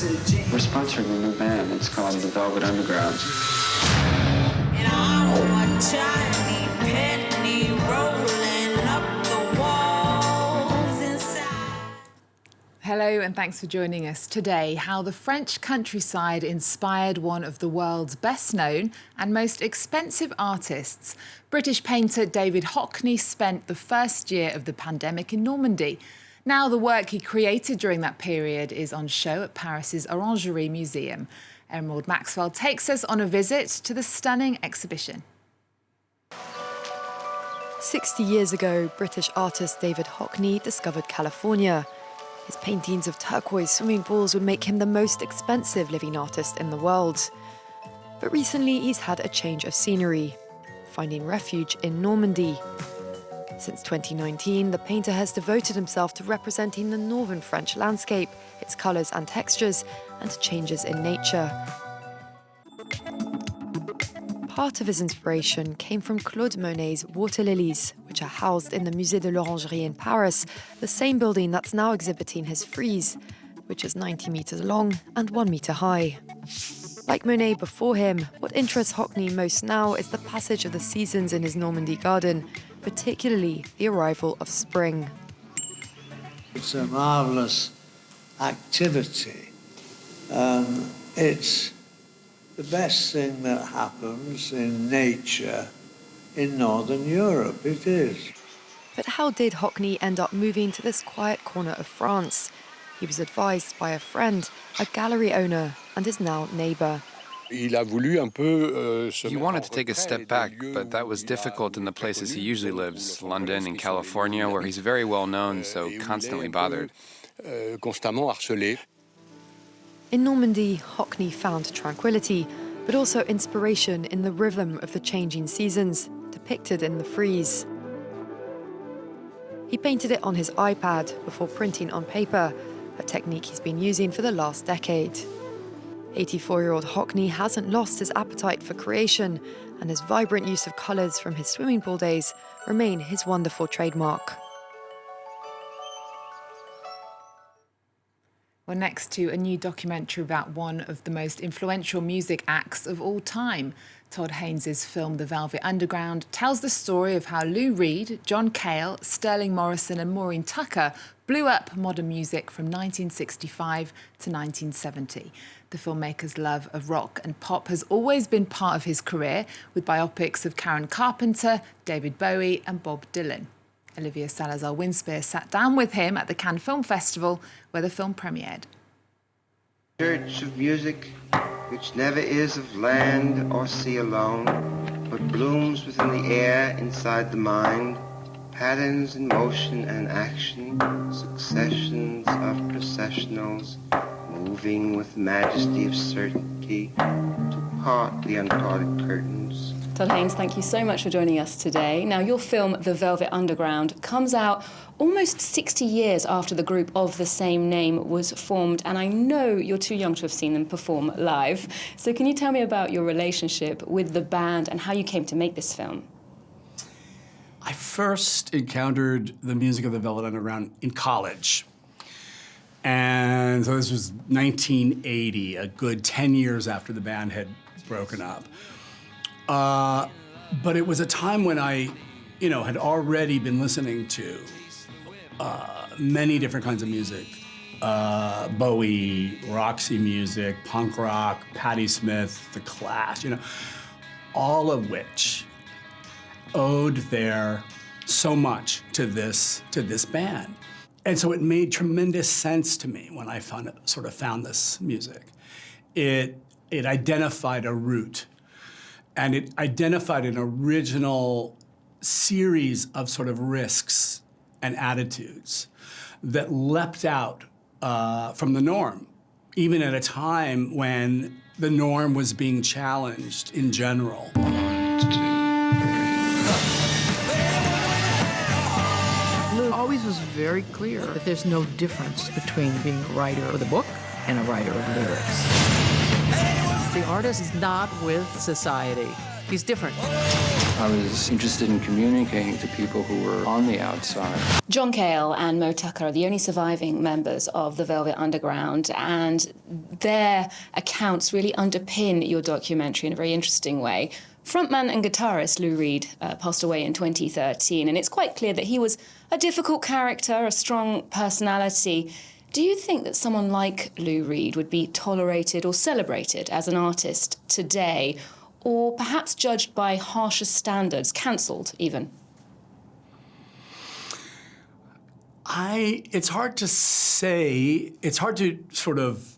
We're sponsoring a new band. It's called the Velvet Underground. And I want tiny penny rolling up the walls inside. Hello and thanks for joining us today. How the French countryside inspired one of the world's best known and most expensive artists. British painter David Hockney spent the first year of the pandemic in Normandy. Now the work he created during that period is on show at Paris's Orangerie museum. Emerald Maxwell takes us on a visit to the stunning exhibition. 60 years ago, British artist David Hockney discovered California. His paintings of turquoise swimming pools would make him the most expensive living artist in the world. But recently he's had a change of scenery, finding refuge in Normandy. Since 2019, the painter has devoted himself to representing the northern French landscape, its colours and textures, and changes in nature. Part of his inspiration came from Claude Monet's water lilies, which are housed in the Musée de l'Orangerie in Paris, the same building that's now exhibiting his frieze, which is 90 metres long and 1 metre high. Like Monet before him, what interests Hockney most now is the passage of the seasons in his Normandy garden, particularly the arrival of spring. It's a marvellous activity. It's the best thing that happens in nature in Northern Europe, it is. But how did Hockney end up moving to this quiet corner of France? He was advised by a friend, a gallery owner, and his now neighbour. He wanted to take a step back, but that was difficult in the places he usually lives, London and California, where he's very well known, so constantly bothered. In Normandy, Hockney found tranquility, but also inspiration in the rhythm of the changing seasons, depicted in the frieze. He painted it on his iPad before printing on paper, a technique he's been using for the last decade. 84-year-old Hockney hasn't lost his appetite for creation, and his vibrant use of colours from his swimming pool days remain his wonderful trademark. We're next to a new documentary about one of the most influential music acts of all time. Todd Haynes' film The Velvet Underground tells the story of how Lou Reed, John Cale, Sterling Morrison and Maureen Tucker blew up modern music from 1965 to 1970. The filmmaker's love of rock and pop has always been part of his career, with biopics of Karen Carpenter, David Bowie and Bob Dylan. Olivia Salazar-Winspear sat down with him at the Cannes Film Festival, where the film premiered. Church of music, which never is of land or sea alone, but blooms within the air inside the mind, patterns in motion and action, successions of processionals, moving with majesty of certainty to part the unparted curtains. Todd Haynes, thank you so much for joining us today. Now, your film, The Velvet Underground, comes out almost 60 years after the group of the same name was formed, and I know you're too young to have seen them perform live. So can you tell me about your relationship with the band and how you came to make this film? I first encountered the music of the Velvet Underground in college. And so this was 1980, a good 10 years after the band had broken up. But it was a time when I, had already been listening to many different kinds of music. Bowie, Roxy music, punk rock, Patti Smith, The Clash, all of which owed so much to this band. And so it made tremendous sense to me when I found this music. It identified a root, and it identified an original series of sort of risks and attitudes that leapt out from the norm, even at a time when the norm was being challenged in general. Lou always was very clear that there's no difference between being a writer of the book and a writer of lyrics. The artist is not with society. He's different. I was interested in communicating to people who were on the outside. John Cale and Mo Tucker are the only surviving members of the Velvet Underground, and their accounts really underpin your documentary in a very interesting way. Frontman and guitarist Lou Reed passed away in 2013, and it's quite clear that he was a difficult character, a strong personality. Do you think that someone like Lou Reed would be tolerated or celebrated as an artist today, or perhaps judged by harsher standards, cancelled even? It's hard to say. It's hard to sort of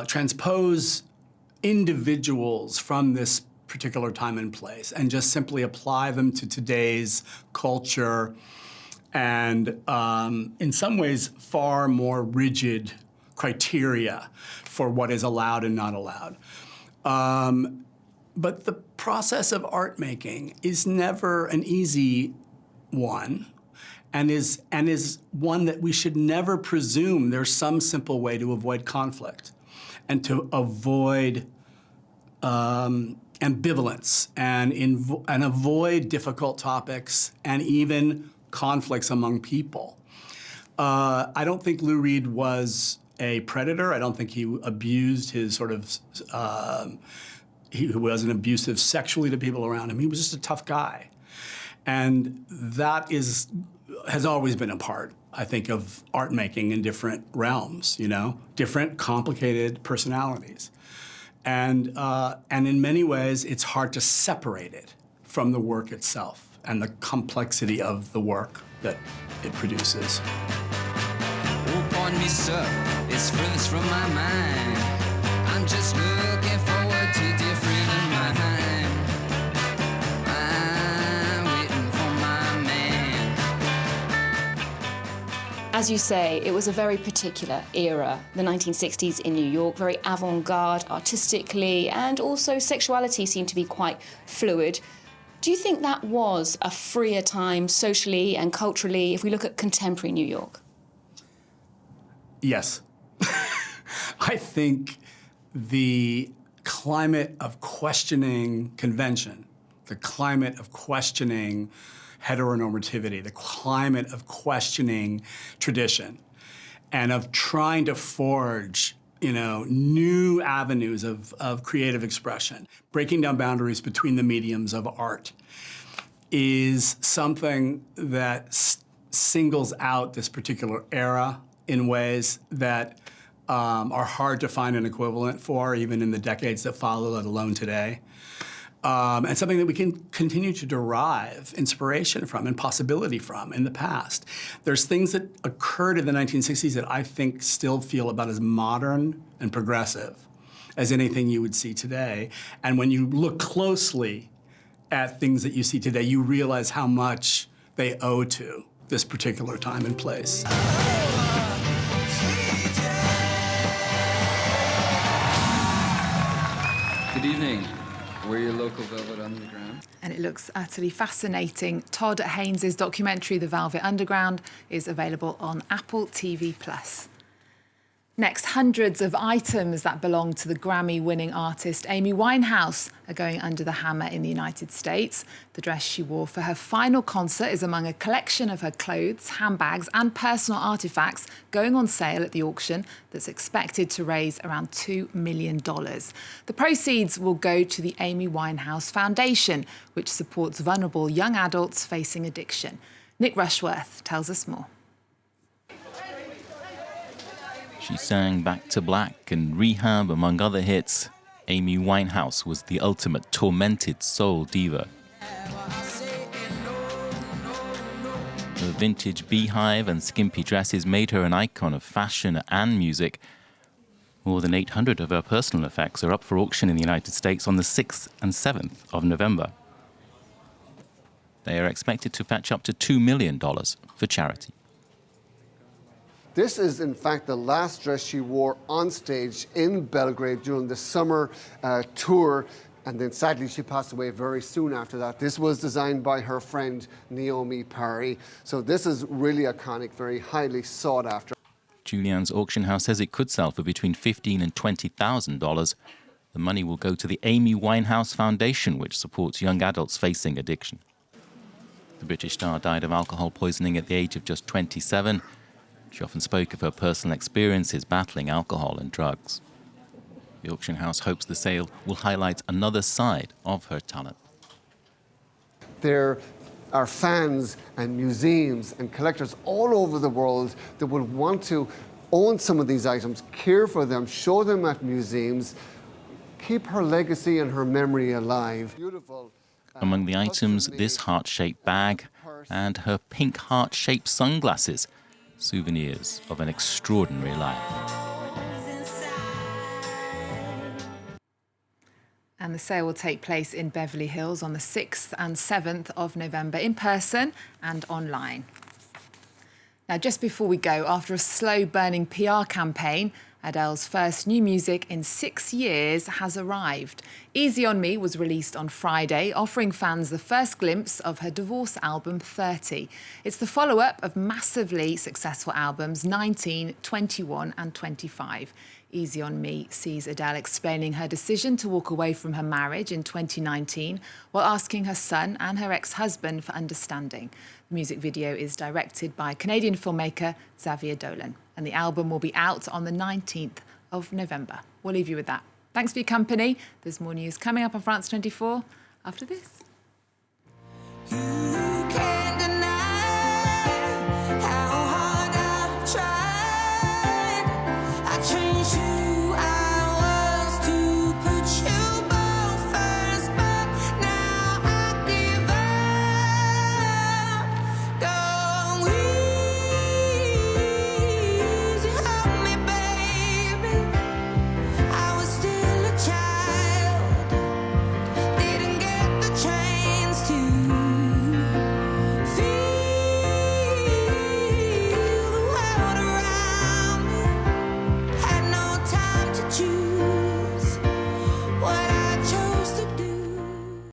transpose individuals from this particular time and place and just simply apply them to today's culture and, in some ways, far more rigid criteria for what is allowed and not allowed. But the process of art making is never an easy one, and is one that we should never presume there's some simple way to avoid conflict and to avoid ambivalence and avoid difficult topics and even conflicts among people. I don't think Lou Reed was a predator. I don't think he abused his sort of, he wasn't abusive sexually to people around him. He was just a tough guy. And that has always been a part, I think, of art making in different realms, you know, different complicated personalities. And in many ways, it's hard to separate it from the work itself and the complexity of the work that it produces. Oh, pardon me, sir, it's furthest from my mind. I'm just looking forward to different in my mind. I'm waiting for my man. As you say, it was a very particular era, the 1960s in New York, very avant-garde artistically, and also sexuality seemed to be quite fluid. Do you think that was a freer time socially and culturally if we look at contemporary New York? Yes. I think the climate of questioning convention, the climate of questioning heteronormativity, the climate of questioning tradition, and of trying to forge, you know, new avenues of creative expression, breaking down boundaries between the mediums of art, is something that singles out this particular era in ways that are hard to find an equivalent for, even in the decades that follow, let alone today. And something that we can continue to derive inspiration from and possibility from in the past. There's things that occurred in the 1960s that I think still feel about as modern and progressive as anything you would see today. And when you look closely at things that you see today, you realize how much they owe to this particular time and place. Good evening. We're your local Velvet Underground. And it looks utterly fascinating. Todd Haynes' documentary, The Velvet Underground, is available on Apple TV+. Next, hundreds of items that belong to the Grammy-winning artist Amy Winehouse are going under the hammer in the United States. The dress she wore for her final concert is among a collection of her clothes, handbags and personal artifacts going on sale at the auction that's expected to raise around $2 million. The proceeds will go to the Amy Winehouse Foundation, which supports vulnerable young adults facing addiction. Nick Rushworth tells us more. She sang Back to Black and Rehab, among other hits. Amy Winehouse was the ultimate tormented soul diva. Her vintage beehive and skimpy dresses made her an icon of fashion and music. More than 800 of her personal effects are up for auction in the United States on the 6th and 7th of November. They are expected to fetch up to $2 million for charity. This is, in fact, the last dress she wore on stage in Belgrade during the summer tour. And then, sadly, she passed away very soon after that. This was designed by her friend, Naomi Parry. So this is really iconic, very highly sought after. Julian's auction house says it could sell for between $15,000 and $20,000. The money will go to the Amy Winehouse Foundation, which supports young adults facing addiction. The British star died of alcohol poisoning at the age of just 27. She often spoke of her personal experiences battling alcohol and drugs. The auction house hopes the sale will highlight another side of her talent. There are fans and museums and collectors all over the world that will want to own some of these items, care for them, show them at museums, keep her legacy and her memory alive. Beautiful. Among the items, this heart-shaped bag and her pink heart-shaped sunglasses, souvenirs of an extraordinary life. And the sale will take place in Beverly Hills on the 6th and 7th of November in person and online. Now, just before we go, after a slow-burning PR campaign, Adele's first new music in 6 years has arrived. Easy on Me was released on Friday, offering fans the first glimpse of her divorce album 30. It's the follow-up of massively successful albums 19, 21 and 25. Easy on Me sees Adele explaining her decision to walk away from her marriage in 2019 while asking her son and her ex-husband for understanding. The music video is directed by Canadian filmmaker Xavier Dolan, and the album will be out on the 19th of November. We'll leave you with that. Thanks for your company. There's more news coming up on France 24 after this.